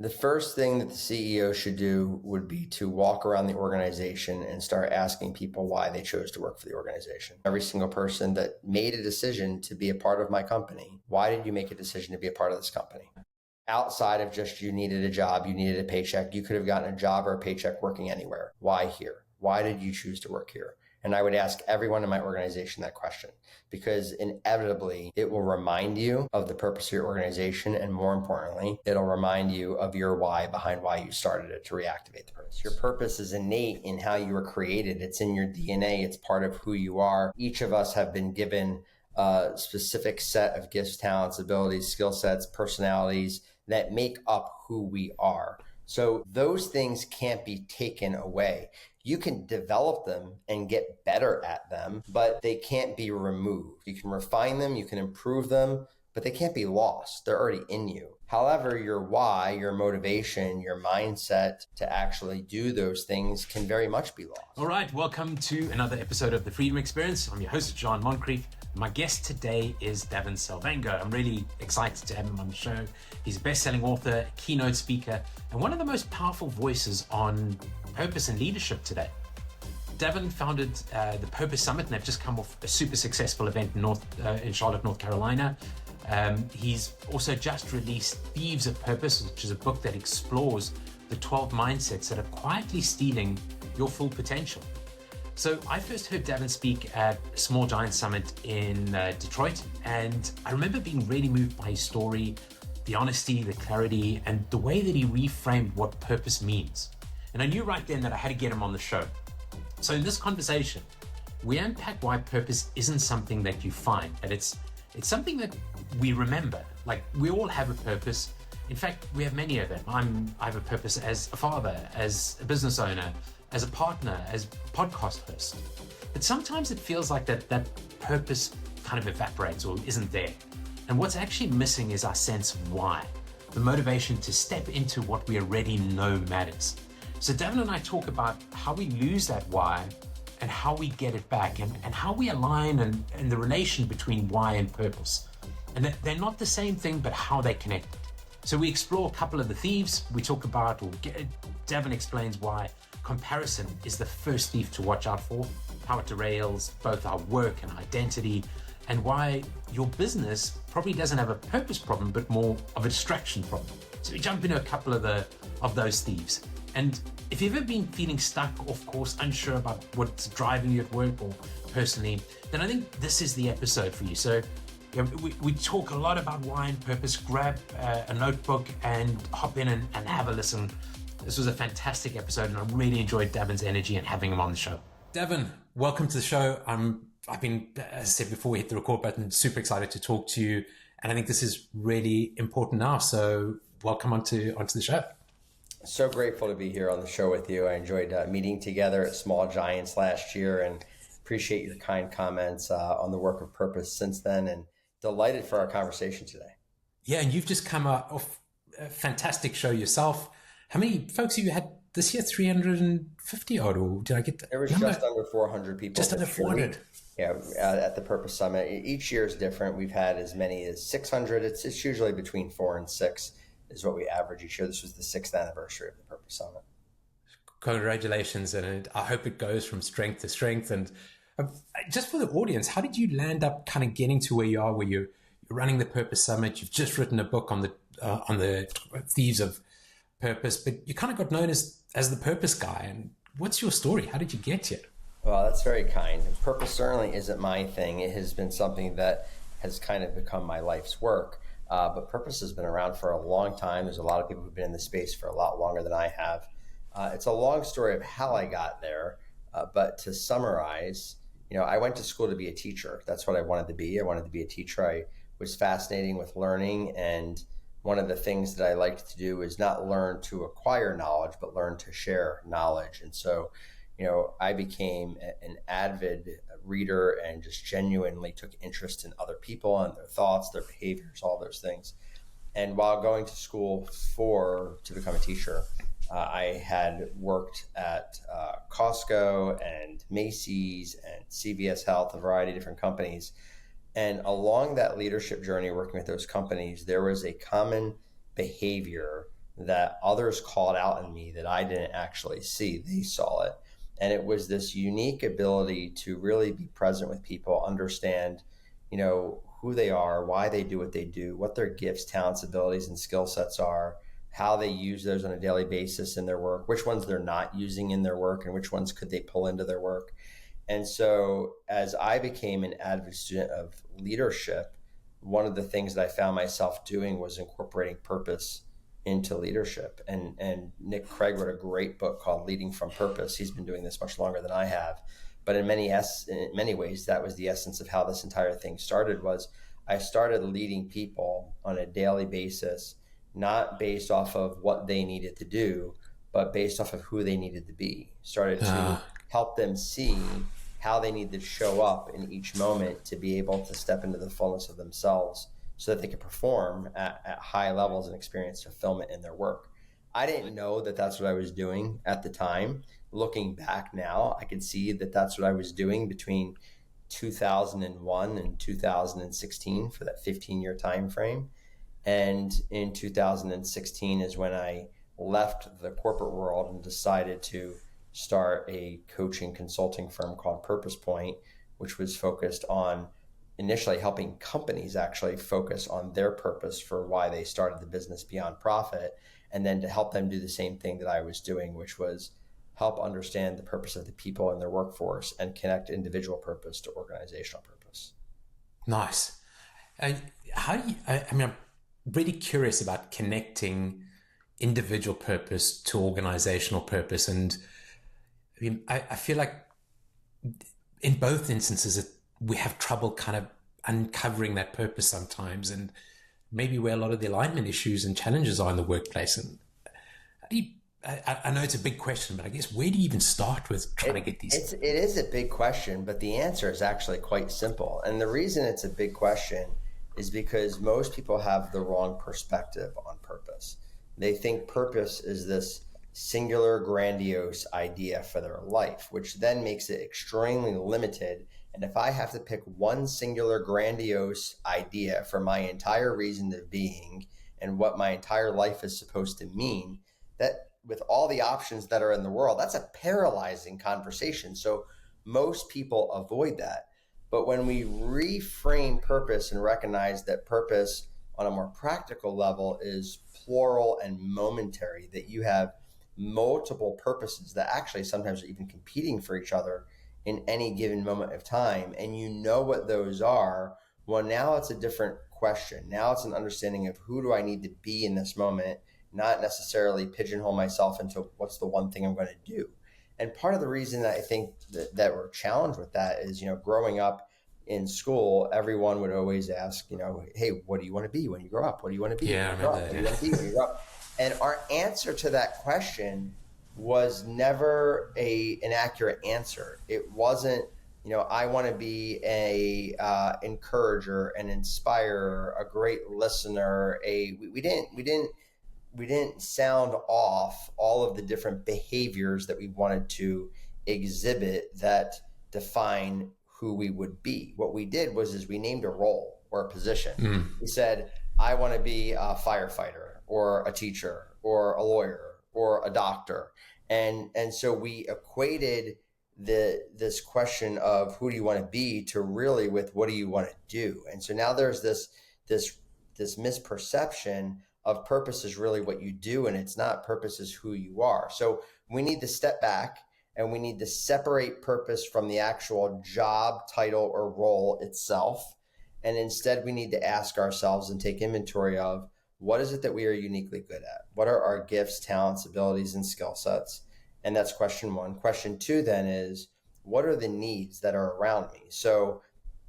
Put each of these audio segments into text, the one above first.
The first thing that the CEO should do would be to walk around the organization and start asking people why they chose to work for the organization. Every single person that made a decision to be a part of my company, why did you make a decision to be a part of this company? Outside of just you needed a job, you needed a paycheck, you could have gotten a job or a paycheck working anywhere. Why here? Why did you choose to work here? And I would ask everyone in my organization that question, because inevitably it will remind you of the purpose of your organization. And more importantly, it'll remind you of your why behind why you started it, to reactivate the purpose. Your purpose is innate in how you were created. It's in your DNA. It's part of who you are. Each of us have been given a specific set of gifts, talents, abilities, skill sets, personalities that make up who we are. So those things can't be taken away. You can develop them and get better at them, but they can't be removed. You can refine them, you can improve them, but they can't be lost. They're already in you. However, your why, your motivation, your mindset to actually do those things can very much be lost. All right, welcome to another episode of The Freedom Experience. I'm your host, John Moncrief. My guest today is Davin Salvagno. I'm really excited to have him on the show. He's a best-selling author, keynote speaker, and one of the most powerful voices on purpose and leadership today. Davin founded the Purpose Summit, and they've just come off a super successful event in Charlotte, North Carolina. He's also just released Thieves of Purpose, which is a book that explores the 12 mindsets that are quietly stealing your full potential. So I first heard Davin speak at Small Giant Summit in Detroit, and I remember being really moved by his story, the honesty, the clarity, and the way that he reframed what purpose means. And I knew right then that I had to get him on the show. So in this conversation, we unpack why purpose isn't something that you find, that it's something that we remember. Like, we all have a purpose. In fact, we have many of them. I have a purpose as a father, as a business owner, as a partner, as a podcast host. But sometimes it feels like that purpose kind of evaporates or isn't there. And what's actually missing is our sense of why, the motivation to step into what we already know matters. So Davin and I talk about how we lose that why and how we get it back, and how we align and the relation between why and purpose. And that they're not the same thing, but how they connect. So we explore a couple of the thieves. We talk about, Davin explains why comparison is the first thief to watch out for, how it derails both our work and identity, and why your business probably doesn't have a purpose problem, but more of a distraction problem. So we jump into a couple of those thieves. And if you've ever been feeling stuck, off course, unsure about what's driving you at work or personally, then I think this is the episode for you. So we talk a lot about why and purpose. Grab a notebook and hop in and have a listen. This was a fantastic episode, and I really enjoyed Davin's energy and having him on the show. Davin, welcome to the show. I've been, as I said before we hit the record button, super excited to talk to you, and I think this is really important now. So welcome onto the show. So grateful to be here on the show with you. I enjoyed meeting together at Small Giants last year, and appreciate your kind comments on the work of purpose since then, and delighted for our conversation today. Yeah, and you've just come off a fantastic show yourself. How many folks have you had this year? 350 odd, or did I get that? There was just under 400 people. Just under 400. Yeah, at the Purpose Summit. Each year is different. We've had as many as 600. It's usually between 4 and 6 is what we average each year. This was the 6th anniversary of the Purpose Summit. Congratulations, and I hope it goes from strength to strength. And just for the audience, how did you land up kind of getting to where you are, where you're running the Purpose Summit? You've just written a book on the Thieves of Purpose, but you kind of got known as the Purpose guy. And what's your story? How did you get here? Well, that's very kind. Purpose certainly isn't my thing. It has been something that has kind of become my life's work. But purpose has been around for a long time. There's a lot of people who've been in the space for a lot longer than I have. It's a long story of how I got there. But to summarize, I went to school to be a teacher. That's what I wanted to be. I wanted to be a teacher. I was fascinating with learning. And one of the things that I liked to do is not learn to acquire knowledge, but learn to share knowledge. And so, I became an avid reader and just genuinely took interest in other people and their thoughts, their behaviors, all those things. And while going to school to become a teacher, I had worked at Costco and Macy's and CVS Health, a variety of different companies. And along that leadership journey, working with those companies, there was a common behavior that others called out in me that I didn't actually see. They saw it. And it was this unique ability to really be present with people, understand, who they are, why they do what they do, what their gifts, talents, abilities, and skill sets are, how they use those on a daily basis in their work, which ones they're not using in their work, and which ones could they pull into their work. And so as I became an avid student of leadership, one of the things that I found myself doing was incorporating purpose into leadership. And Nick Craig wrote a great book called Leading from Purpose. He's been doing this much longer than I have. But in many ways, that was the essence of how this entire thing started. Was I started leading people on a daily basis, not based off of what they needed to do, but based off of who they needed to be. Started to help them see how they need to show up in each moment to be able to step into the fullness of themselves so that they could perform at high levels and experience fulfillment in their work. I didn't know that that's what I was doing at the time. Looking back now, I can see that that's what I was doing between 2001 and 2016 for that 15-year time frame. And in 2016 is when I left the corporate world and decided to start a coaching consulting firm called Purpose Point, which was focused on initially helping companies actually focus on their purpose for why they started the business beyond profit, and then to help them do the same thing that I was doing, which was help understand the purpose of the people in their workforce and connect individual purpose to organizational purpose. Nice. How do you, I'm really curious about connecting individual purpose to organizational purpose. And I feel like in both instances, we have trouble kind of uncovering that purpose sometimes, and maybe where a lot of the alignment issues and challenges are in the workplace. And how do you, I know it's a big question, but I guess where do you even start with trying to get these? It is a big question, but the answer is actually quite simple. And the reason it's a big question is because most people have the wrong perspective on purpose. They think purpose is this singular, grandiose idea for their life, which then makes it extremely limited. And if I have to pick one singular, grandiose idea for my entire reason of being and what my entire life is supposed to mean, that with all the options that are in the world, that's a paralyzing conversation. So most people avoid that. But when we reframe purpose and recognize that purpose on a more practical level is plural and momentary, that you have multiple purposes that actually sometimes are even competing for each other in any given moment of time, and you know what those are, well, now it's a different question. Now it's an understanding of who do I need to be in this moment, not necessarily pigeonhole myself into what's the one thing I'm going to do. And part of the reason that I think that we're challenged with that is, growing up in school, everyone would always ask, hey, what do you want to be when you grow up? What do you want to be? Yeah, I remember that. What do you want to be when you grow up? And our answer to that question was never an accurate answer. It wasn't, I want to be a encourager, an inspirer, a great listener. We didn't sound off all of the different behaviors that we wanted to exhibit that define who we would be. What we did was we named a role or a position. We said, I want to be a firefighter or a teacher or a lawyer or a doctor. And so we equated this question of who do you want to be to really with what do you want to do. And so now there's this misperception of purpose is really what you do, and it's not. Purpose is who you are. So we need to step back and we need to separate purpose from the actual job title or role itself. And instead we need to ask ourselves and take inventory of what is it that we are uniquely good at? What are our gifts, talents, abilities, and skill sets? And that's question one. Question two then is, what are the needs that are around me? So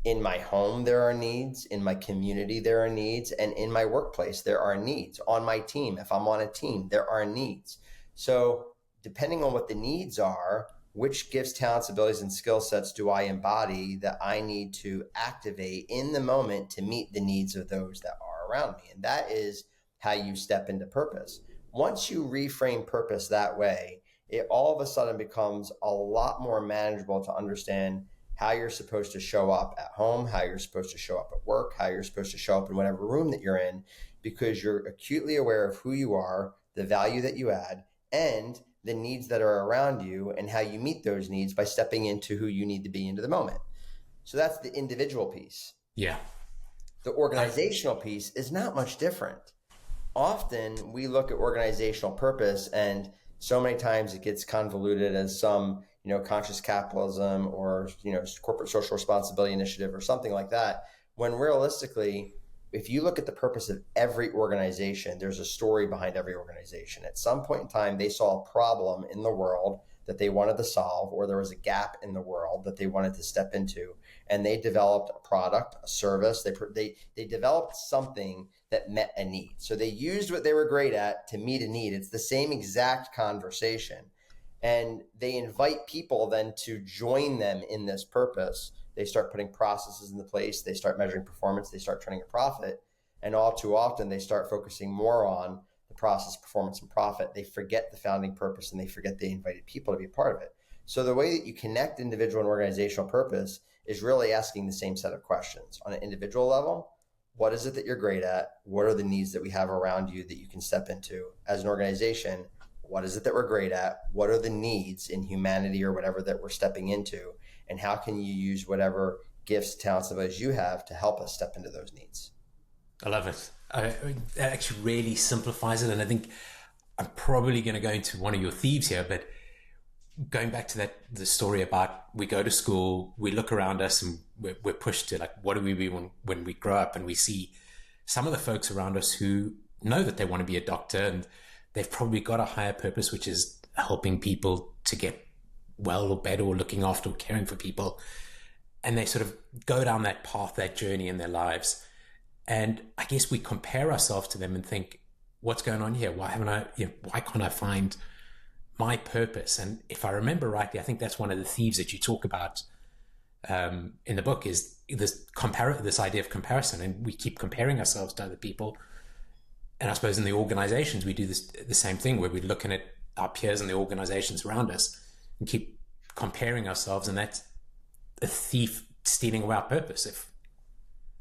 in my home, there are needs. In my community, there are needs. And in my workplace, there are needs. On my team, if I'm on a team, there are needs. So depending on what the needs are, which gifts, talents, abilities, and skill sets do I embody that I need to activate in the moment to meet the needs of those that are around me? And that is how you step into purpose. Once you reframe purpose that way, it all of a sudden becomes a lot more manageable to understand how you're supposed to show up at home, how you're supposed to show up at work, how you're supposed to show up in whatever room that you're in, because you're acutely aware of who you are, the value that you add, and the needs that are around you and how you meet those needs by stepping into who you need to be into the moment. So that's the individual piece. Yeah. The organizational piece is not much different. Often we look at organizational purpose, and so many times it gets convoluted as some, conscious capitalism or, corporate social responsibility initiative or something like that. When realistically, if you look at the purpose of every organization, there's a story behind every organization. At some point in time, they saw a problem in the world that they wanted to solve, or there was a gap in the world that they wanted to step into, and they developed a product, a service. They developed something that met a need. So they used what they were great at to meet a need. It's the same exact conversation. And they invite people then to join them in this purpose. They start putting processes into place. They start measuring performance. They start turning a profit. And all too often, they start focusing more on the process, performance, and profit. They forget the founding purpose, and they forget they invited people to be a part of it. So the way that you connect individual and organizational purpose is really asking the same set of questions. On an individual level, what is it that you're great at? What are the needs that we have around you that you can step into? As an organization, what is it that we're great at? What are the needs in humanity or whatever that we're stepping into? And how can you use whatever gifts, talents, and abilities you have to help us step into those needs? I love it. That actually really simplifies it. And I think I'm probably going to go into one of your thieves here, but going back to the story about we go to school, we look around us, and we're pushed to what do we be when we grow up? And we see some of the folks around us who know that they want to be a doctor, and they've probably got a higher purpose, which is helping people to get well or better, or looking after or caring for people. And they sort of go down that path, that journey in their lives. And I guess we compare ourselves to them and think, what's going on here? Why can't I find my purpose? And if I remember rightly, I think that's one of the thieves that you talk about in the book, is this idea of comparison. And we keep comparing ourselves to other people. And I suppose in the organizations, we do the same thing, where we're looking at our peers and the organizations around us and keep comparing ourselves. And that's a thief stealing away our purpose.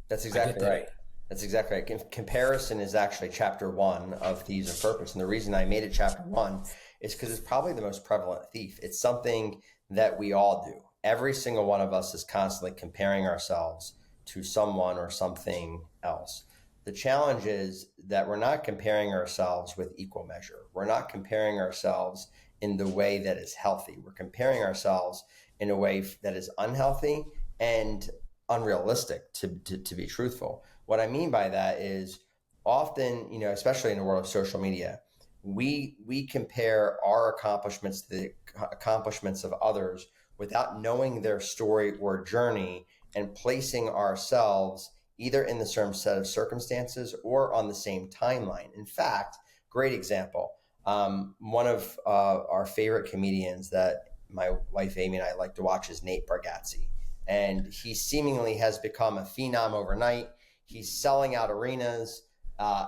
That's exactly right. That's exactly right. Comparison is actually chapter 1 of Thieves of Purpose. And the reason I made it chapter 1 is because it's probably the most prevalent thief. It's something that we all do. Every single one of us is constantly comparing ourselves to someone or something else. The challenge is that we're not comparing ourselves with equal measure. We're not comparing ourselves in the way that is healthy. We're comparing ourselves in a way that is unhealthy and unrealistic, to be truthful. What I mean by that is often, especially in the world of social media, we compare our accomplishments to the accomplishments of others without knowing their story or journey, and placing ourselves either in the same set of circumstances or on the same timeline. In fact, great example. One of our favorite comedians that my wife Amy and I like to watch is Nate Bargatze. And he seemingly has become a phenom overnight. He's selling out arenas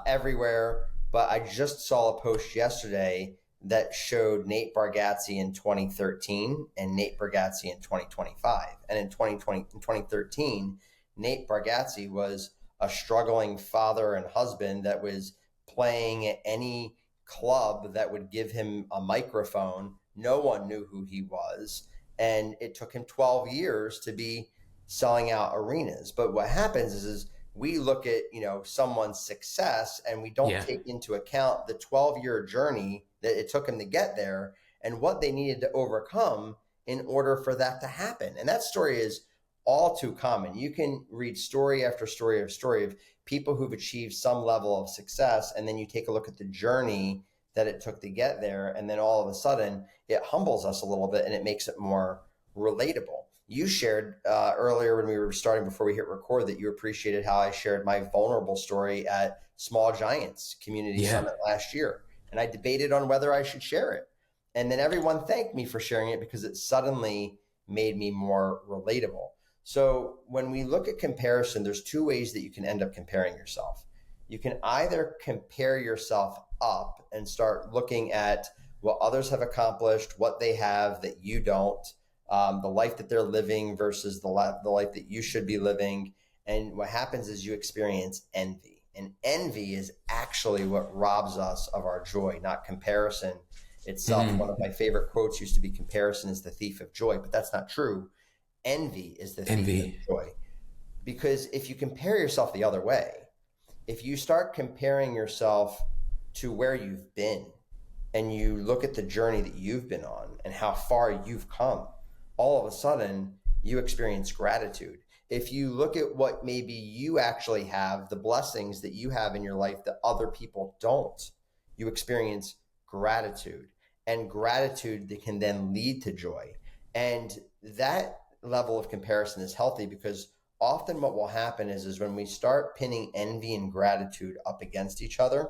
everywhere. But I just saw a post yesterday that showed Nate Bargatze in 2013 and Nate Bargatze in 2025. And in 2013, Nate Bargatze was a struggling father and husband that was playing at any club that would give him a microphone. No one knew who he was. And it took him 12 years to be selling out arenas. But what happens is we look at, someone's success, and we don't take into account the 12-year journey that it took him to get there and what they needed to overcome in order for that to happen. And that story is all too common. You can read story after story of people who've achieved some level of success, and then you take a look at the journey that it took to get there, and then all of a sudden it humbles us a little bit and it makes it more relatable. You shared earlier when we were starting, before we hit record, that you appreciated how I shared my vulnerable story at Small Giants Community Summit last year. And I debated on whether I should share it. And then everyone thanked me for sharing it because it suddenly made me more relatable. So when we look at comparison, there's two ways that you can end up comparing yourself. You can either compare yourself up and start looking at what others have accomplished, what they have that you don't, the life that they're living versus the life that you should be living. And what happens is you experience envy. And envy is actually what robs us of our joy, not comparison itself. One of my favorite quotes used to be, comparison is the thief of joy, but that's not true. Envy is the thief of joy. Because if you compare yourself the other way, if you start comparing yourself to where you've been and you look at the journey that you've been on and how far you've come, all of a sudden you experience gratitude. If you look at what maybe you actually have, the blessings that you have in your life that other people don't, you experience gratitude, and gratitude that can then lead to joy. And that level of comparison is healthy, because often what will happen is when we start pinning envy and gratitude up against each other,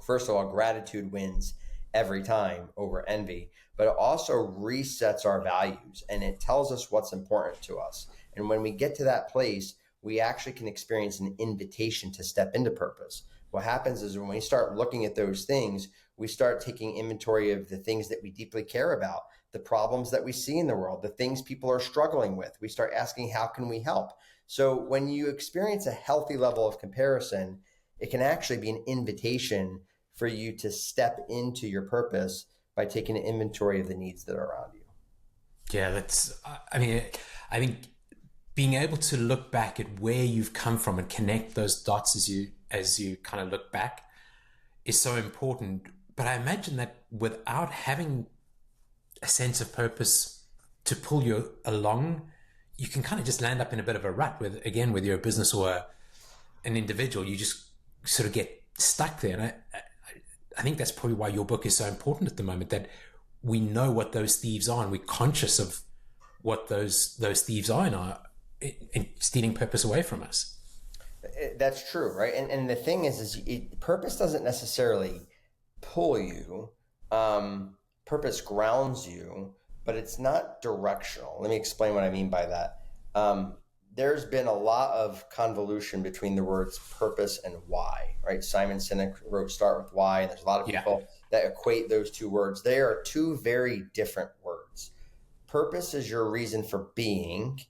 first of all, gratitude wins every time over envy, but it also resets our values and it tells us what's important to us. And when we get to that place, we actually can experience an invitation to step into purpose. What happens is when we start looking at those things, we start taking inventory of the things that we deeply care about, the problems that we see in the world, the things people are struggling with. We start asking, how can we help? So when you experience a healthy level of comparison, it can actually be an invitation for you to step into your purpose by taking an inventory of the needs that are around you. Yeah, I think being able to look back at where you've come from and connect those dots as you kind of look back is so important. But I imagine that without having a sense of purpose to pull you along, you can kind of just land up in a bit of a rut with, again, whether you're a business or an individual, you just sort of get stuck there. And I think that's probably why your book is so important at the moment, that we know what those thieves are and we're conscious of what those thieves are in stealing purpose away from us. That's true, right? And the thing is purpose doesn't necessarily pull you. Purpose grounds you, but it's not directional. Let me explain what I mean by that. There's been a lot of convolution between the words purpose and why, right? Simon Sinek wrote Start With Why, and there's a lot of people that equate those two words. They are two very different words. Purpose is your reason for being.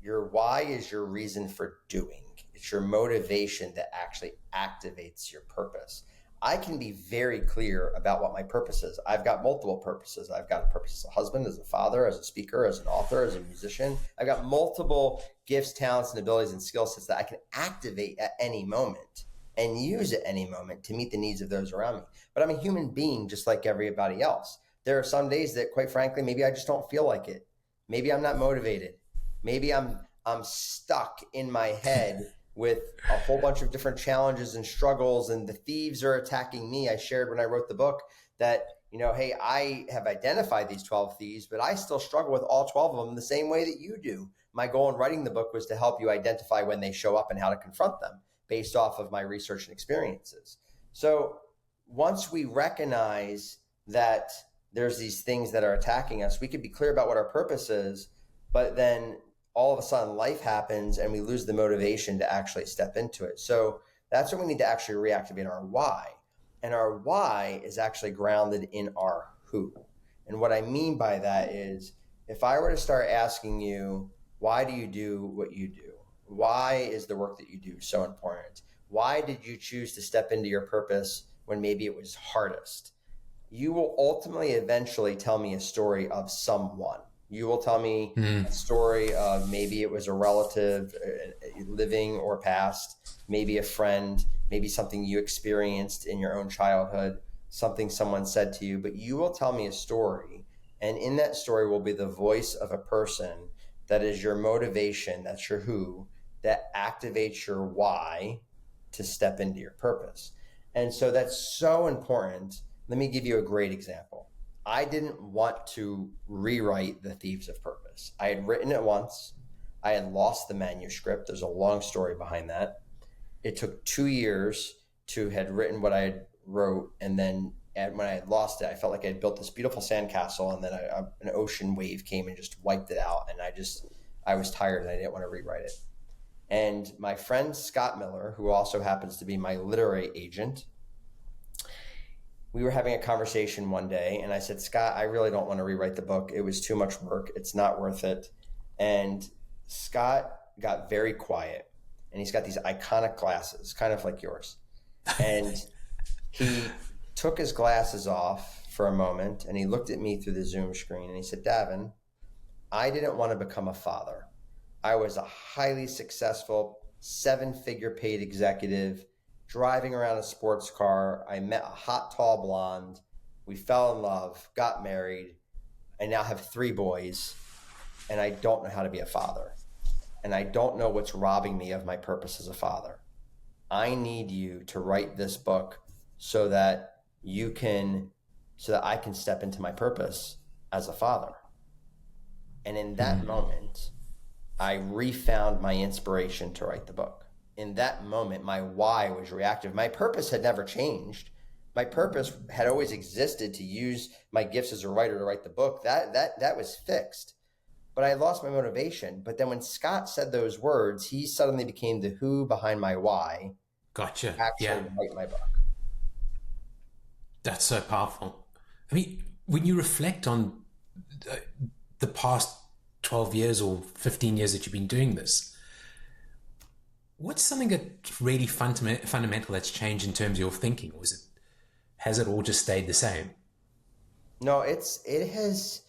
Your why is your reason for doing. It's your motivation that actually activates your purpose. I can be very clear about what my purpose is. I've got multiple purposes. I've got a purpose as a husband, as a father, as a speaker, as an author, as a musician. I've got multiple gifts, talents, and abilities and skill sets that I can activate at any moment and use at any moment to meet the needs of those around me. But I'm a human being just like everybody else. There are some days that, quite frankly, maybe I just don't feel like it. Maybe I'm not motivated. Maybe I'm stuck in my head with a whole bunch of different challenges and struggles, and the thieves are attacking me. I shared when I wrote the book that, hey, I have identified these 12 thieves, but I still struggle with all 12 of them the same way that you do. My goal in writing the book was to help you identify when they show up and how to confront them based off of my research and experiences. So once we recognize that there's these things that are attacking us, we could be clear about what our purpose is, but then all of a sudden life happens and we lose the motivation to actually step into it. So that's when we need to actually reactivate our why. And our why is actually grounded in our who. And what I mean by that is, if I were to start asking you, why do you do what you do? Why is the work that you do so important? Why did you choose to step into your purpose when maybe it was hardest? You will ultimately eventually tell me a story of someone. You will tell me a story of maybe it was a relative, living or past, maybe a friend, maybe something you experienced in your own childhood, something someone said to you, but you will tell me a story. And in that story will be the voice of a person that is your motivation, that's your who, that activates your why to step into your purpose. And so that's so important. Let me give you a great example. I didn't want to rewrite The Thieves of Purpose. I had written it once. I had lost the manuscript. There's a long story behind that. It took 2 years to had written what I had wrote. And then when I had lost it, I felt like I had built this beautiful sandcastle, and then an ocean wave came and just wiped it out. And I was tired and I didn't want to rewrite it. And my friend Scott Miller, who also happens to be my literary agent, we were having a conversation one day, and I said, Scott, I really don't want to rewrite the book. It was too much work. It's not worth it. And Scott got very quiet. and he's got these iconic glasses, kind of like yours. And he took his glasses off for a moment, and he looked at me through the Zoom screen, and he said, Davin, I didn't want to become a father. I was a highly successful 7-figure paid executive driving around a sports car. I met a hot, tall blonde. We fell in love, got married. I now have 3 boys, and I don't know how to be a father. And I don't know what's robbing me of my purpose as a father. I need you to write this book so that I can step into my purpose as a father. And in that moment, I refound my inspiration to write the book. In that moment, my why was reactive. My purpose had never changed. My purpose had always existed to use my gifts as a writer to write the book. That was fixed. But I lost my motivation. But then when Scott said those words, he suddenly became the who behind my why. Gotcha. Actually write my book. That's so powerful. I mean, when you reflect on the past 12 years or 15 years that you've been doing this, what's something that's really fundamental that's changed in terms of your thinking? Or has it all just stayed the same? No, it has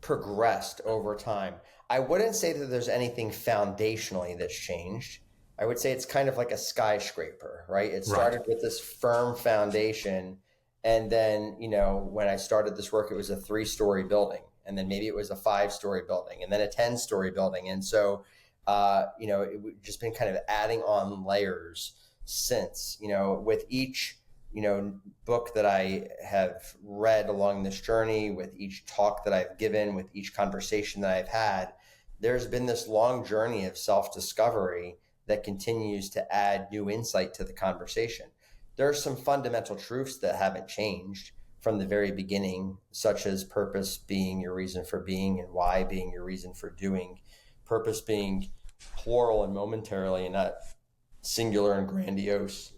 progressed over time. I wouldn't say that there's anything foundationally that's changed. I would say it's kind of like a skyscraper, right? It started with this firm foundation. And then, when I started this work, it was a 3-story building. And then maybe it was a 5-story building, and then a 10-story building. And so, it's just been kind of adding on layers since, with each, book that I have read along this journey, with each talk that I've given, with each conversation that I've had, there's been this long journey of self-discovery that continues to add new insight to the conversation. There are some fundamental truths that haven't changed from the very beginning, such as purpose being your reason for being and why being your reason for doing, purpose being plural and momentarily and not singular and grandiose.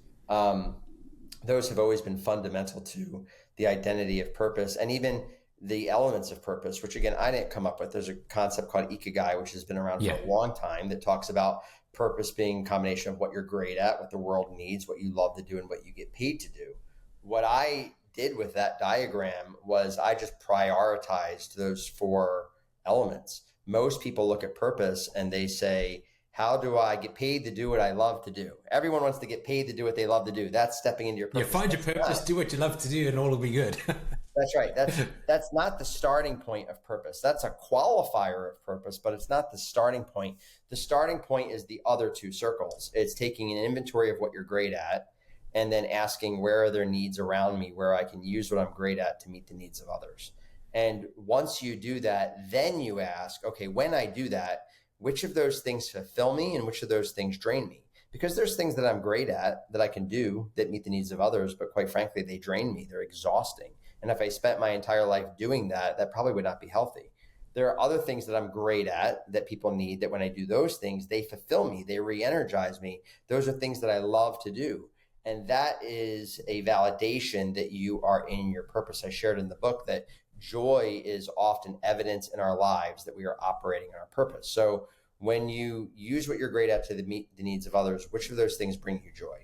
Those have always been fundamental to the identity of purpose, and even the elements of purpose, which again, I didn't come up with. There's a concept called Ikigai, which has been around for a long time, that talks about purpose being a combination of what you're great at, what the world needs, what you love to do, and what you get paid to do. What I did with that diagram was I just prioritized those 4 elements. Most people look at purpose and they say, how do I get paid to do what I love to do? Everyone wants to get paid to do what they love to do. That's stepping into your purpose. Find your purpose, do what you love to do, and all will be good. That's right. That's not the starting point of purpose. That's a qualifier of purpose, but it's not the starting point. The starting point is the other 2 circles. It's taking an inventory of what you're great at, and then asking, where are there needs around me where I can use what I'm great at to meet the needs of others. And once you do that, then you ask, okay, when I do that, which of those things fulfill me and which of those things drain me? Because there's things that I'm great at that I can do that meet the needs of others, but quite frankly, they drain me. They're exhausting. And if I spent my entire life doing that, that probably would not be healthy. There are other things that I'm great at that people need, that when I do those things, they fulfill me, they re-energize me. Those are things that I love to do. And that is a validation that you are in your purpose. I shared in the book that joy is often evidence in our lives that we are operating in our purpose. So when you use what you're great at to meet the needs of others, which of those things bring you joy?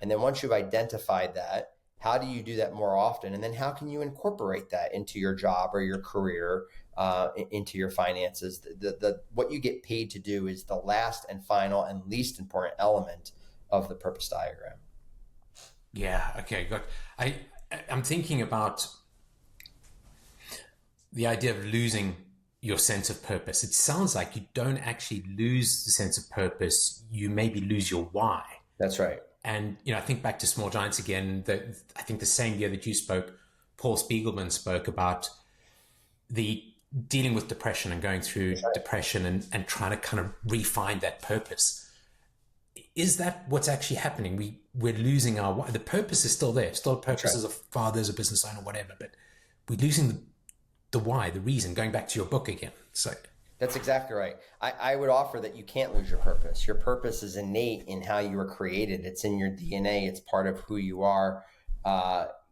And then once you've identified that, how do you do that more often? And then how can you incorporate that into your job or your career, into your finances? What you get paid to do is the last and final and least important element of the purpose diagram. Yeah. Okay. Good. I'm thinking about the idea of losing your sense of purpose. It sounds like you don't actually lose the sense of purpose. You maybe lose your why. That's right. And, I think back to Small Giants again, I think the same year that you spoke, Paul Spiegelman spoke about the dealing with depression and going through depression and trying to kind of refine that purpose. Is that what's actually happening? We're losing our why. The purpose is still there, still a purpose as a father, as a business owner, whatever, but we're losing the why, the reason, going back to your book again. So that's exactly right. I would offer that you can't lose your purpose. Your purpose is innate in how you were created. It's in your DNA. It's part of who you are.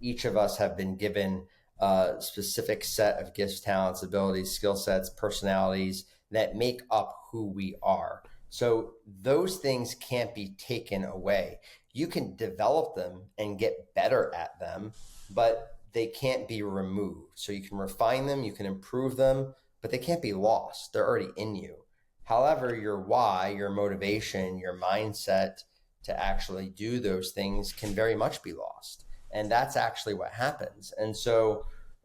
Each of us have been given a specific set of gifts, talents, abilities, skill sets, personalities that make up who we are. So those things can't be taken away. You can develop them and get better at them, but they can't be removed. So you can refine them, you can improve them, but they can't be lost. They're already in you. However, your why, your motivation, your mindset to actually do those things can very much be lost. And that's actually what happens. And so,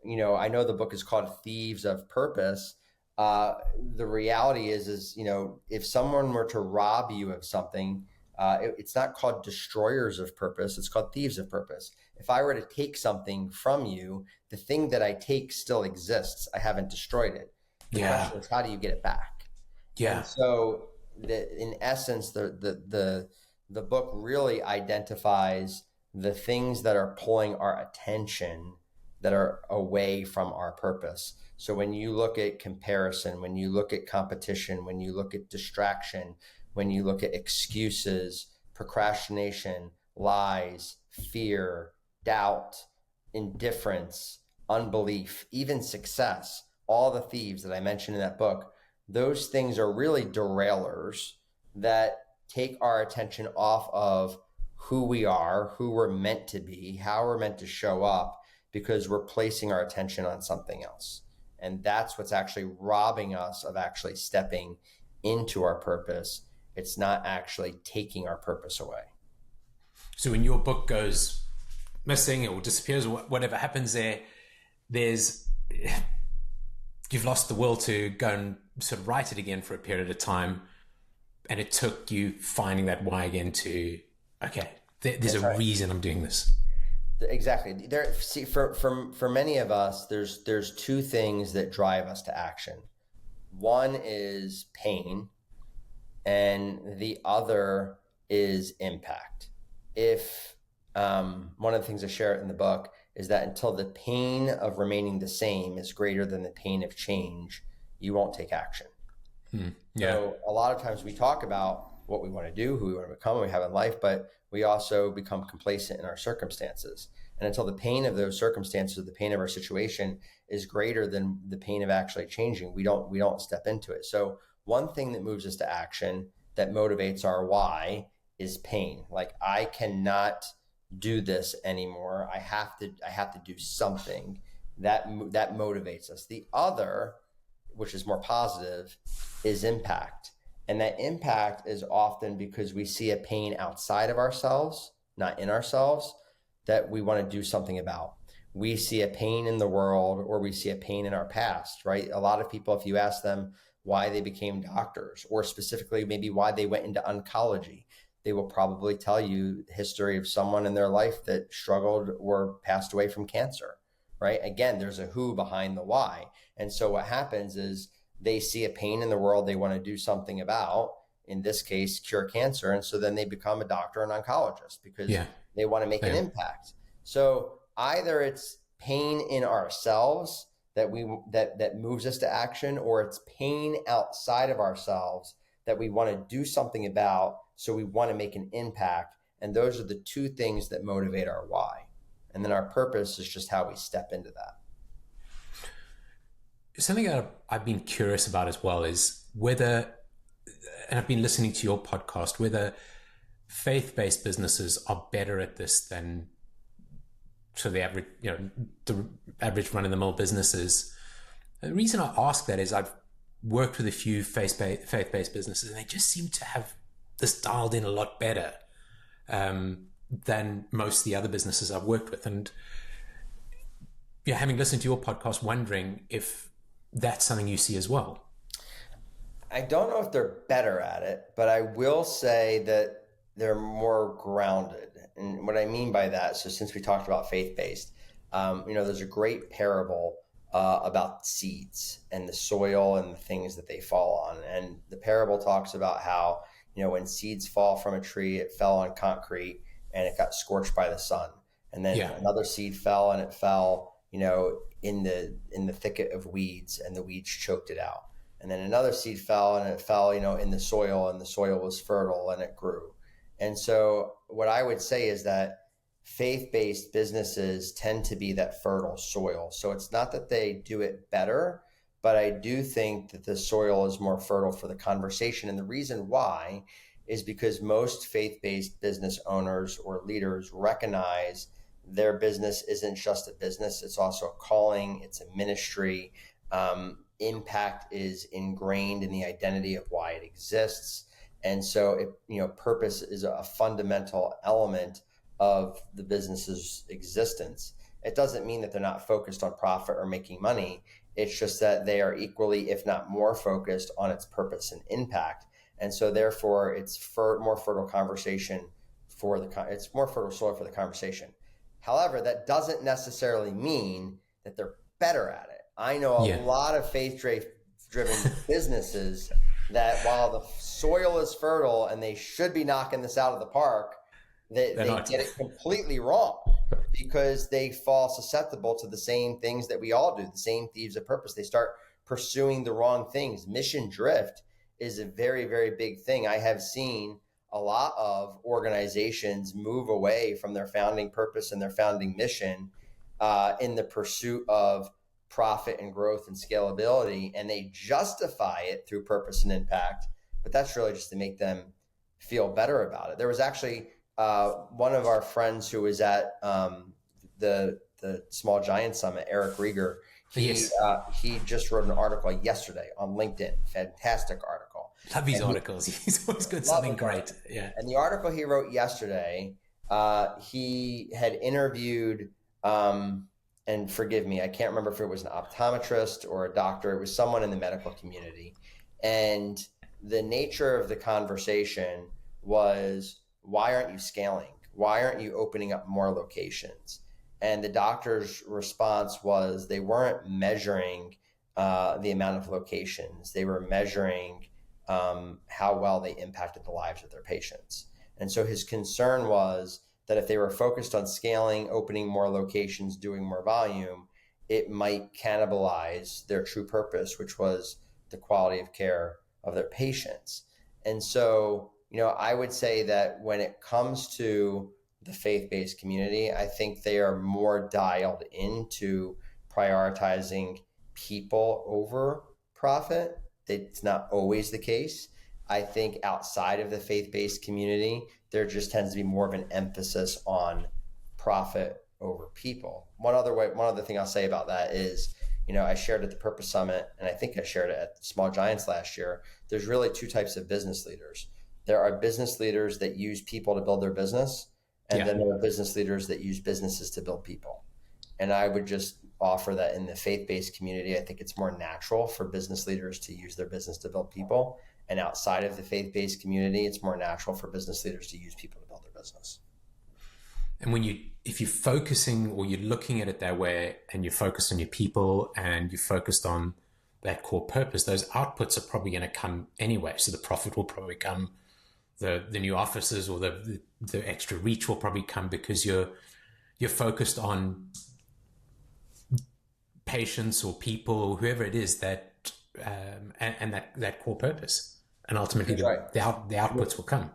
I know the book is called Thieves of Purpose. The reality is, if someone were to rob you of something, it's not called destroyers of purpose. It's called thieves of purpose. If I were to take something from you, the thing that I take still exists. I haven't destroyed it. The question is, how do you get it back? Yeah. And so, in essence, the book really identifies the things that are pulling our attention that are away from our purpose. So when you look at comparison, when you look at competition, when you look at distraction, when you look at excuses, procrastination, lies, fear, doubt, indifference, unbelief, even success, all the thieves that I mentioned in that book, those things are really derailers that take our attention off of who we are, who we're meant to be, how we're meant to show up, because we're placing our attention on something else. And that's what's actually robbing us of actually stepping into our purpose. It's not actually taking our purpose away. So when your book goes missing or disappears or whatever happens there, you've lost the will to go and sort of write it again for a period of time. And it took you finding that why again to, okay, there's a reason I'm doing this. Exactly. For many of us, there's two things that drive us to action. One is pain, and the other is impact. If one of the things I share in the book is that until the pain of remaining the same is greater than the pain of change, you won't take action. So a lot of times we talk about what we want to do, who we want to become, what we have in life, but we also become complacent in our circumstances. And until the pain of those circumstances, the pain of our situation is greater than the pain of actually changing, we don't step into it. So one thing that moves us to action, that motivates our why, is pain. Like, I cannot do this anymore. I have to do something. That motivates us. The other, which is more positive, is impact. And that impact is often because we see a pain outside of ourselves, not in ourselves, that we want to do something about. We see a pain in the world, or we see a pain in our past, right? A lot of people, if you ask them why they became doctors, or specifically maybe why they went into oncology, they will probably tell you the history of someone in their life that struggled or passed away from cancer, right? Again, there's a who behind the why. And so what happens is they see a pain in the world they want to do something about, in this case, cure cancer. And so then they become a doctor and oncologist because they want to make an impact. So either it's pain in ourselves that moves us to action, or it's pain outside of ourselves that we want to do something about. So we want to make an impact. And those are the two things that motivate our why. And then our purpose is just how we step into that. Something that I've been curious about as well is whether, and I've been listening to your podcast, whether faith-based businesses are better at this than so the average run-of-the-mill businesses. The reason I ask that is I've worked with a few faith-based businesses, and they just seem to have this dialed in a lot better than most of the other businesses I've worked with. And having listened to your podcast, wondering if that's something you see as well. I don't know if they're better at it, but I will say that they're more grounded. And what I mean by that, so since we talked about faith-based, there's a great parable about seeds and the soil and the things that they fall on. And the parable talks about how, when seeds fall from a tree, it fell on concrete and it got scorched by the sun. And then another seed fell, and it fell, in the thicket of weeds, and the weeds choked it out. And then another seed fell, and it fell, in the soil, and the soil was fertile and it grew. And so what I would say is that faith-based businesses tend to be that fertile soil. So it's not that they do it better, but I do think that the soil is more fertile for the conversation. And the reason why is because most faith-based business owners or leaders recognize their business isn't just a business, it's also a calling, it's a ministry. Impact is ingrained in the identity of why it exists. And so, purpose is a fundamental element of the business's existence. It doesn't mean that they're not focused on profit or making money. It's just that they are equally, if not more, focused on its purpose and impact. And so, therefore, it's more fertile conversation it's more fertile soil for the conversation. However, that doesn't necessarily mean that they're better at it. I know a lot of faith-driven businesses that while the soil is fertile and they should be knocking this out of the park, they get it completely wrong because they fall susceptible to the same things that we all do, the same thieves of purpose. They start pursuing the wrong things. Mission drift is a very, very big thing. I have seen a lot of organizations move away from their founding purpose and their founding mission in the pursuit of profit and growth and scalability, and they justify it through purpose and impact, but that's really just to make them feel better about it. There was actually one of our friends who was at the Small Giant Summit, Eric Rieger. He just wrote an article yesterday on LinkedIn, fantastic article. Love his articles. He's always got something great. Yeah. And the article he wrote yesterday, he had interviewed, and forgive me, I can't remember if it was an optometrist or a doctor. It was someone in the medical community. And the nature of the conversation was, why aren't you scaling? Why aren't you opening up more locations? And the doctor's response was they weren't measuring the amount of locations. They were measuring how well they impacted the lives of their patients. And so his concern was that if they were focused on scaling, opening more locations, doing more volume, it might cannibalize their true purpose, which was the quality of care of their patients. And so, I would say that when it comes to the faith-based community, I think they are more dialed into prioritizing people over profit. It's not always the case. I think outside of the faith-based community, there just tends to be more of an emphasis on profit over people. One other thing I'll say about that is, I shared at the Purpose Summit, and I think I shared it at Small Giants last year. There's really two types of business leaders. There are business leaders that use people to build their business, and then there are business leaders that use businesses to build people. And I would just offer that in the faith-based community, I think it's more natural for business leaders to use their business to build people. And outside of the faith-based community, it's more natural for business leaders to use people to build their business. And if you're focusing or you're looking at it that way, and you're focused on your people and you're focused on that core purpose, those outputs are probably going to come anyway. So the profit will probably come, the new offices or the extra reach will probably come because you're focused on patients or people or whoever it is that and that core purpose. And ultimately the outputs will come.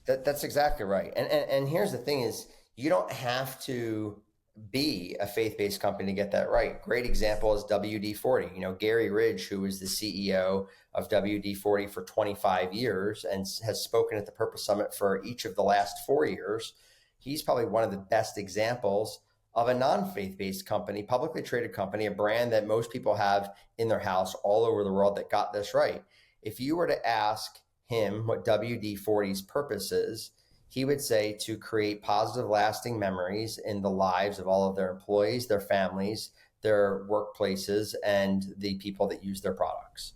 That's exactly right. And here's the thing is, you don't have to be a faith-based company to get that right. Great example is WD-40. Gary Ridge, who was the CEO of WD-40 for 25 years and has spoken at the Purpose Summit for each of the last 4 years. He's probably one of the best examples of a non-faith-based company, publicly traded company, a brand that most people have in their house all over the world that got this right. If you were to ask him what WD-40's purpose is, he would say to create positive, lasting memories in the lives of all of their employees, their families, their workplaces, and the people that use their products.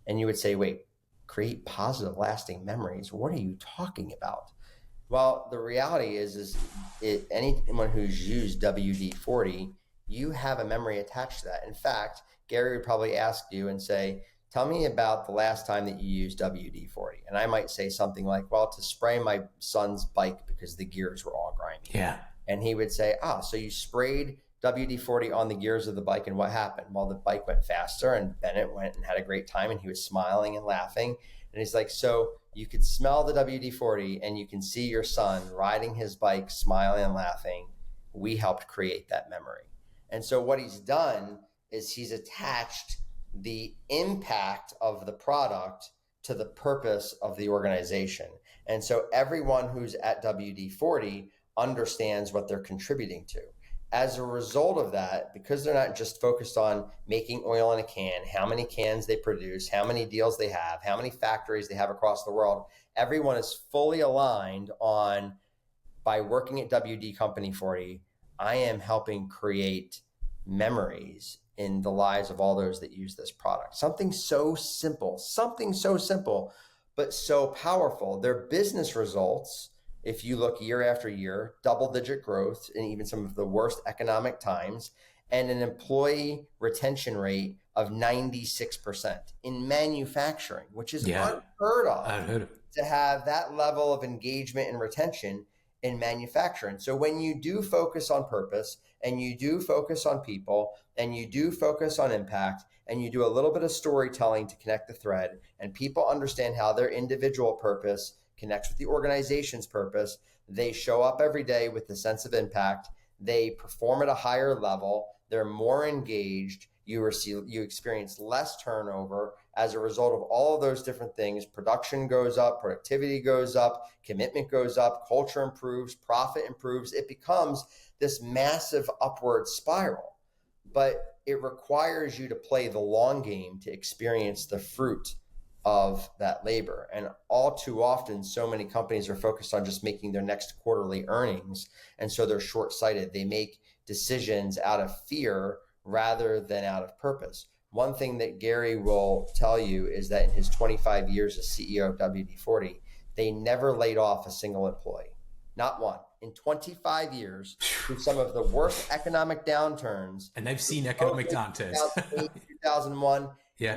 And you would say, wait, create positive, lasting memories? What are you talking about? Well, the reality is anyone who's used WD-40, you have a memory attached to that. In fact, Gary would probably ask you and say, tell me about the last time that you used WD-40. And I might say something like, well, to spray my son's bike because the gears were all grimy. Yeah. And he would say, so you sprayed WD-40 on the gears of the bike, and what happened? Well, the bike went faster, and Bennett went and had a great time, and he was smiling and laughing. And he's like, so you could smell the WD-40 and you can see your son riding his bike, smiling and laughing. We helped create that memory. And so what he's done is he's attached the impact of the product to the purpose of the organization. And so everyone who's at WD-40 understands what they're contributing to. As a result of that, because they're not just focused on making oil in a can, how many cans they produce, how many deals they have, how many factories they have across the world, everyone is fully aligned on, by working at WD Company 40, I am helping create memories in the lives of all those that use this product. Something so simple, but so powerful. Their business results, if you look year after year, double-digit growth in even some of the worst economic times, and an employee retention rate of 96% in manufacturing, which is unheard of, to have that level of engagement and retention in manufacturing. So when you do focus on purpose, and you do focus on people, and you do focus on impact, and you do a little bit of storytelling to connect the thread, and people understand how their individual purpose connects with the organization's purpose, they show up every day with the sense of impact, they perform at a higher level, they're more engaged, you experience less turnover. As a result of all of those different things, production goes up, productivity goes up, commitment goes up, culture improves, profit improves. It becomes this massive upward spiral. But it requires you to play the long game to experience the fruit of that labor. And all too often, so many companies are focused on just making their next quarterly earnings. And so they're short-sighted. They make decisions out of fear rather than out of purpose. One thing that Gary will tell you is that in his 25 years as CEO of WD-40, they never laid off a single employee, not one. In 25 years, through some of the worst economic downturns. And they've seen economic downturns. 2008, 2001,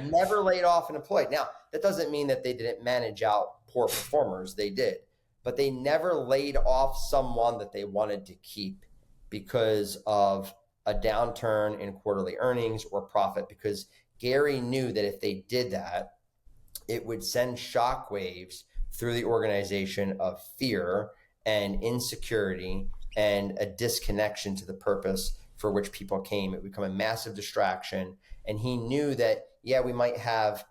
never laid off an employee. Now, that doesn't mean that they didn't manage out poor performers. They did. But they never laid off someone that they wanted to keep because of a downturn in quarterly earnings or profit, because Gary knew that if they did that, it would send shockwaves through the organization of fear and insecurity and a disconnection to the purpose for which people came. It would become a massive distraction. And he knew that, we might have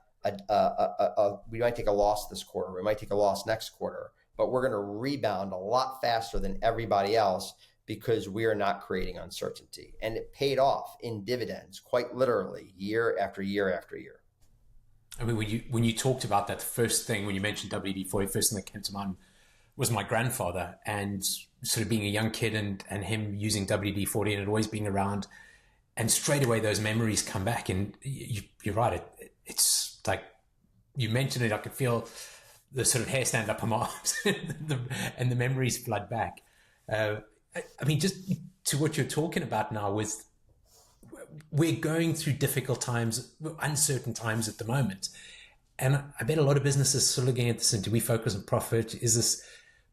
we might take a loss this quarter, we might take a loss next quarter, but we're going to rebound a lot faster than everybody else because we are not creating uncertainty. And it paid off in dividends, quite literally, year after year after year. I mean, when you talked about that first thing, when you mentioned WD-40, first thing that came to mind was my grandfather, and sort of being a young kid and him using WD-40 and it always being around. And straight away, those memories come back. And you're right. It's like you mentioned it. I could feel the sort of hair stand up on my arms and the memories flood back. I mean, just to what you're talking about now, with we're going through difficult times, uncertain times at the moment. And I bet a lot of businesses are looking at this and, do we focus on profit? Is this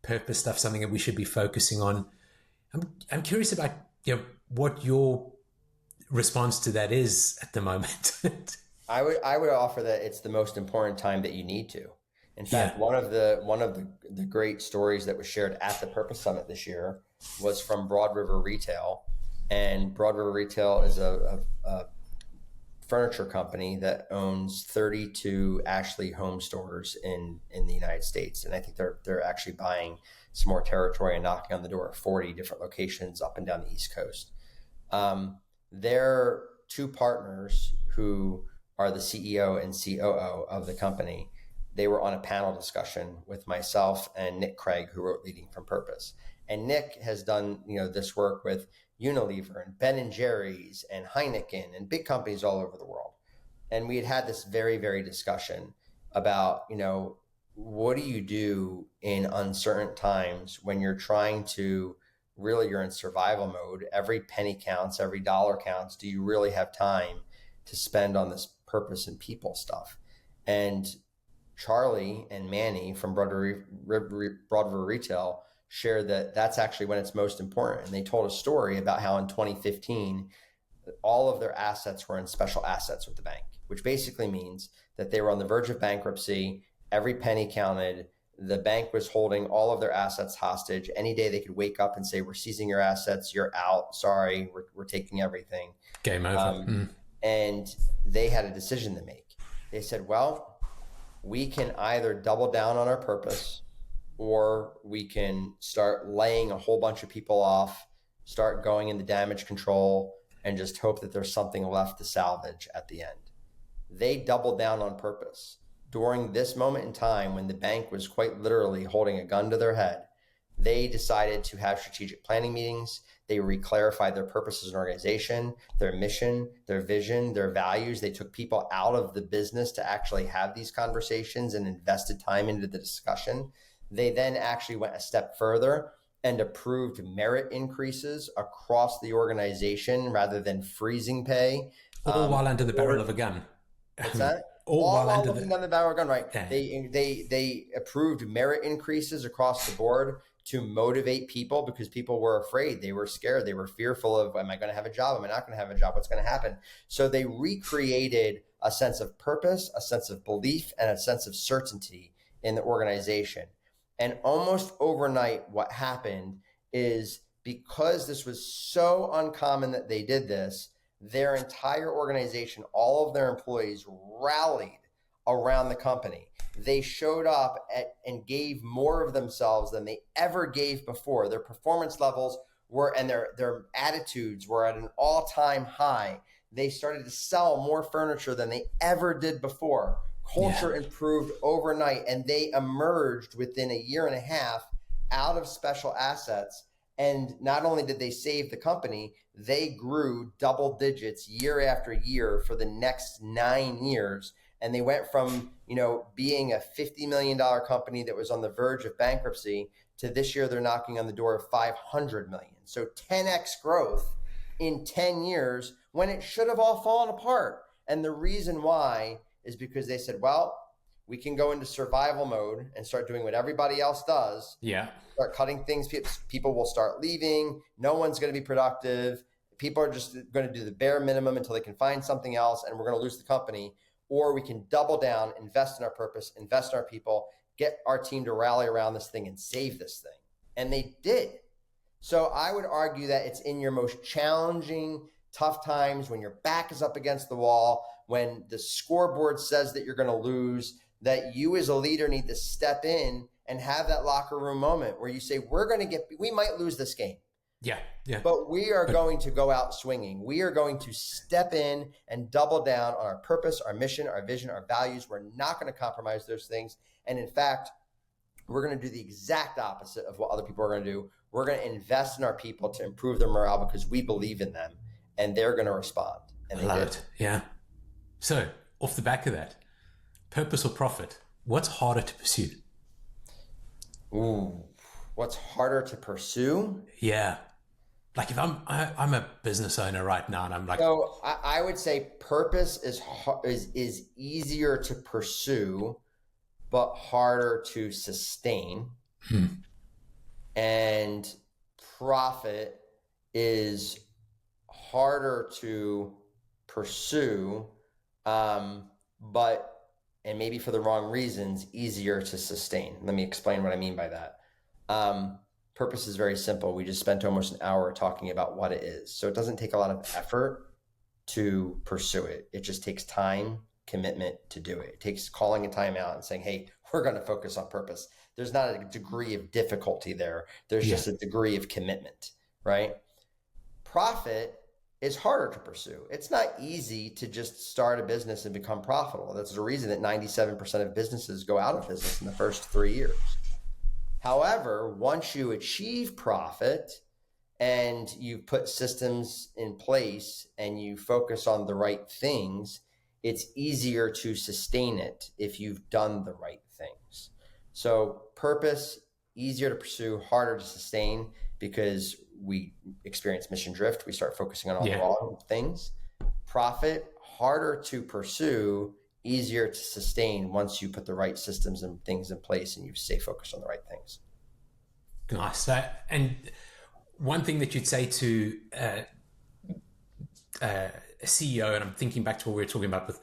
purpose stuff something that we should be focusing on? I'm curious about what your response to that is at the moment. I would offer that it's the most important time that you need to. In fact, one of the great stories that was shared at the Purpose Summit this year was from Broad River Retail. And Broad River Retail is a furniture company that owns 32 Ashley home stores in the United States. And I think they're actually buying some more territory and knocking on the door of 40 different locations up and down the East Coast. Their two partners, who are the CEO and COO of the company, they were on a panel discussion with myself and Nick Craig, who wrote Leading from Purpose. And Nick has done this work with Unilever and Ben & Jerry's and Heineken and big companies all over the world. And we had this very, very discussion about, what do you do in uncertain times when you're trying to you're in survival mode? Every penny counts, every dollar counts. Do you really have time to spend on this purpose and people stuff? And Charlie and Manny from Broad River Retail shared that that's actually when it's most important. And they told a story about how in 2015, all of their assets were in special assets with the bank, which basically means that they were on the verge of bankruptcy. Every penny counted. The bank was holding all of their assets hostage. Any day they could wake up and say, we're seizing your assets, you're out, sorry, we're taking everything. Game over. And they had a decision to make. They said, well, we can either double down on our purpose, or we can start laying a whole bunch of people off, start going into damage control, and just hope that there's something left to salvage at the end. They doubled down on purpose. During this moment in time, when the bank was quite literally holding a gun to their head, they decided to have strategic planning meetings. They reclarified their purpose as an organization, their mission, their vision, their values. They took people out of the business to actually have these conversations and invested time into the discussion. They then actually went a step further and approved merit increases across the organization rather than freezing pay. All while under the barrel of a gun. What's that? All while looking under the barrel of a gun, right? Yeah. They approved merit increases across the board to motivate people, because people were afraid. They were scared. They were fearful of, am I going to have a job? Am I not going to have a job? What's going to happen? So they recreated a sense of purpose, a sense of belief, and a sense of certainty in the organization. And almost overnight, what happened is, because this was so uncommon that they did this, their entire organization, all of their employees rallied around the company. They showed up and gave more of themselves than they ever gave before. Their performance levels were, and their attitudes were at an all-time high. They started to sell more furniture than they ever did before. Culture improved overnight, and they emerged within a year and a half out of special assets. And not only did they save the company, they grew double digits year after year for the next 9 years. And they went from, being a $50 million company that was on the verge of bankruptcy to this year, they're knocking on the door of 500 million. So 10x growth in 10 years, when it should have all fallen apart. And the reason why is because they said, well, we can go into survival mode and start doing what everybody else does. Yeah. Start cutting things. People will start leaving. No one's going to be productive. People are just going to do the bare minimum until they can find something else, and we're going to lose the company. Or we can double down, invest in our purpose, invest in our people, get our team to rally around this thing and save this thing. And they did. So I would argue that it's in your most challenging, tough times, when your back is up against the wall, when the scoreboard says that you're going to lose, that you as a leader need to step in and have that locker room moment where you say, we might lose this game. Yeah. But we are going to go out swinging. We are going to step in and double down on our purpose, our mission, our vision, our values. We're not going to compromise those things. And in fact, we're going to do the exact opposite of what other people are going to do. We're going to invest in our people to improve their morale because we believe in them, and they're going to respond. And I love it. Yeah. So off the back of that, purpose or profit, what's harder to pursue? Ooh, what's harder to pursue? Yeah. Like if I'm a business owner right now, and I'm like, so I would say purpose is easier to pursue, but harder to sustain. And profit is harder to pursue, but, and maybe for the wrong reasons, easier to sustain. Let me explain what I mean by that. Purpose is very simple. We just spent almost an hour talking about what it is. So it doesn't take a lot of effort to pursue it. It just takes time, commitment to do it. It takes calling a timeout and saying, hey, we're going to focus on purpose. There's not a degree of difficulty there. There's just a degree of commitment, right? Profit is harder to pursue. It's not easy to just start a business and become profitable. That's the reason that 97% of businesses go out of business in the first 3 years. However, once you achieve profit and you put systems in place and you focus on the right things, it's easier to sustain it if you've done the right things. So purpose, easier to pursue, harder to sustain because we experience mission drift. We start focusing on all the wrong things. Profit, harder to pursue, easier to sustain once you put the right systems and things in place and you stay focused on the right things. Nice. And one thing that you'd say to a CEO, and I'm thinking back to what we were talking about with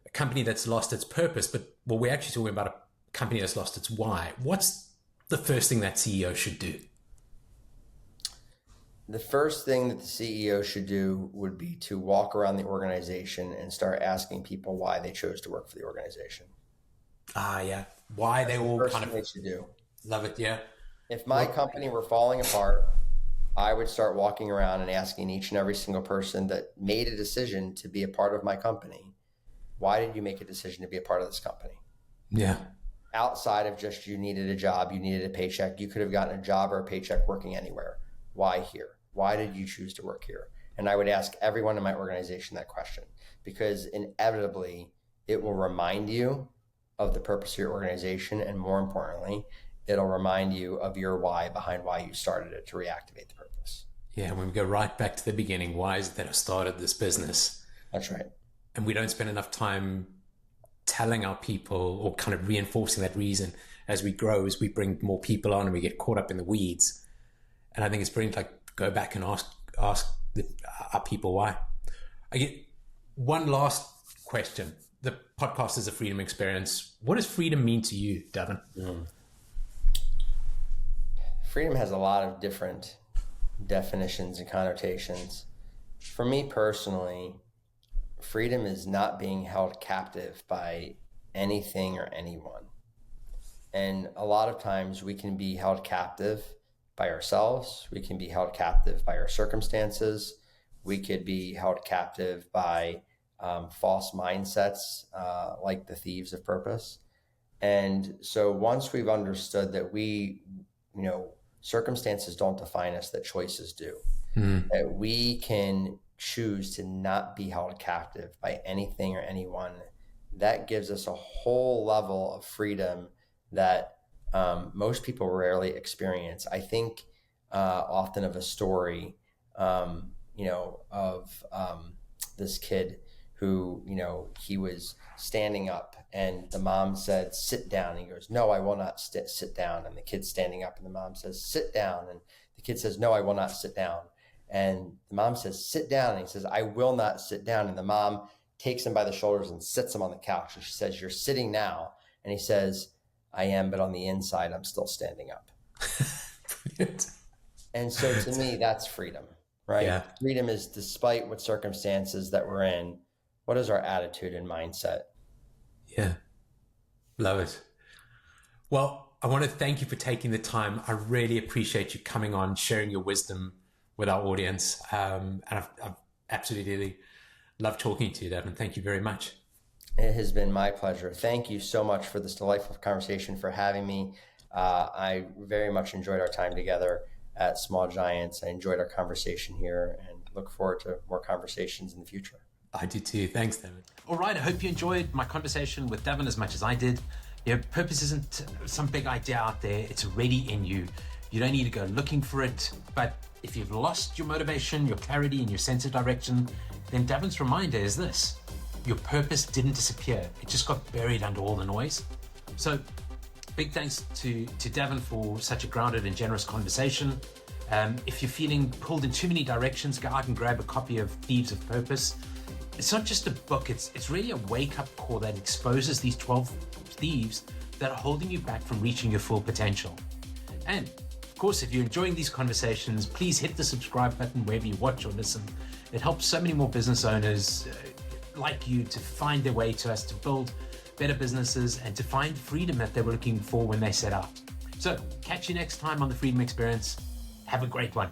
a company that's lost its purpose, but what we're actually talking about a company that's lost its why. What's the first thing that CEO should do? The first thing that the CEO should do would be to walk around the organization and start asking people why they chose to work for the organization. Yeah. Why they all First kind thing of they should do. love it. Yeah. If my company were falling apart, I would start walking around and asking each and every single person that made a decision to be a part of my company, why did you make a decision to be a part of this company? Yeah. Outside of just you needed a job, you needed a paycheck, you could have gotten a job or a paycheck working anywhere. Why here? Why did you choose to work here? And I would ask everyone in my organization that question, because inevitably it will remind you of the purpose of your organization. And more importantly, it'll remind you of your why behind why you started it, to reactivate the purpose. Yeah. When we go right back to the beginning, why is it that I started this business? That's right. And we don't spend enough time telling our people or kind of reinforcing that reason as we grow, as we bring more people on and we get caught up in the weeds. And I think it's brilliant, like, go back and ask our people why. I get one last question. The podcast is a freedom experience. What does freedom mean to you, Davin? Freedom has a lot of different definitions and connotations. For me personally, freedom is not being held captive by anything or anyone. And a lot of times we can be held captive by ourselves. We can be held captive by our circumstances. We could be held captive by false mindsets like the Thieves of Purpose. And so once we've understood that circumstances don't define us, that choices do, that we can choose to not be held captive by anything or anyone, that gives us a whole level of freedom that most people rarely experience. I think often of a story, of this kid who, he was standing up and the mom said, sit down. And he goes, no, I will not sit down. And the kid's standing up and the mom says, sit down. And the kid says, no, I will not sit down. And the mom says, sit down. And he says, I will not sit down. And the mom takes him by the shoulders and sits him on the couch. And she says, you're sitting now. And he says, I am, but on the inside, I'm still standing up. And so to me, that's freedom, right? Yeah. Freedom is, despite what circumstances that we're in, what is our attitude and mindset? Yeah. Love it. Well, I want to thank you for taking the time. I really appreciate you coming on, sharing your wisdom with our audience. And I've absolutely loved talking to you, Davin. Thank you very much. It has been my pleasure. Thank you so much for this delightful conversation, for having me. I very much enjoyed our time together at Small Giants. I enjoyed our conversation here and look forward to more conversations in the future. I do too. Thanks, Davin. All right. I hope you enjoyed my conversation with Davin as much as I did. Purpose isn't some big idea out there. It's already in you. You don't need to go looking for it. But if you've lost your motivation, your clarity, and your sense of direction, then Davin's reminder is this: your purpose didn't disappear. It just got buried under all the noise. So big thanks to Davin for such a grounded and generous conversation. If you're feeling pulled in too many directions, go out and grab a copy of Thieves of Purpose. It's not just a book, it's really a wake-up call that exposes these 12 thieves that are holding you back from reaching your full potential. And of course, if you're enjoying these conversations, please hit the subscribe button wherever you watch or listen. It helps so many more business owners like you to find their way to us, to build better businesses and to find freedom that they were looking for when they set out. So catch you next time on the Freedom Experience. Have a great one.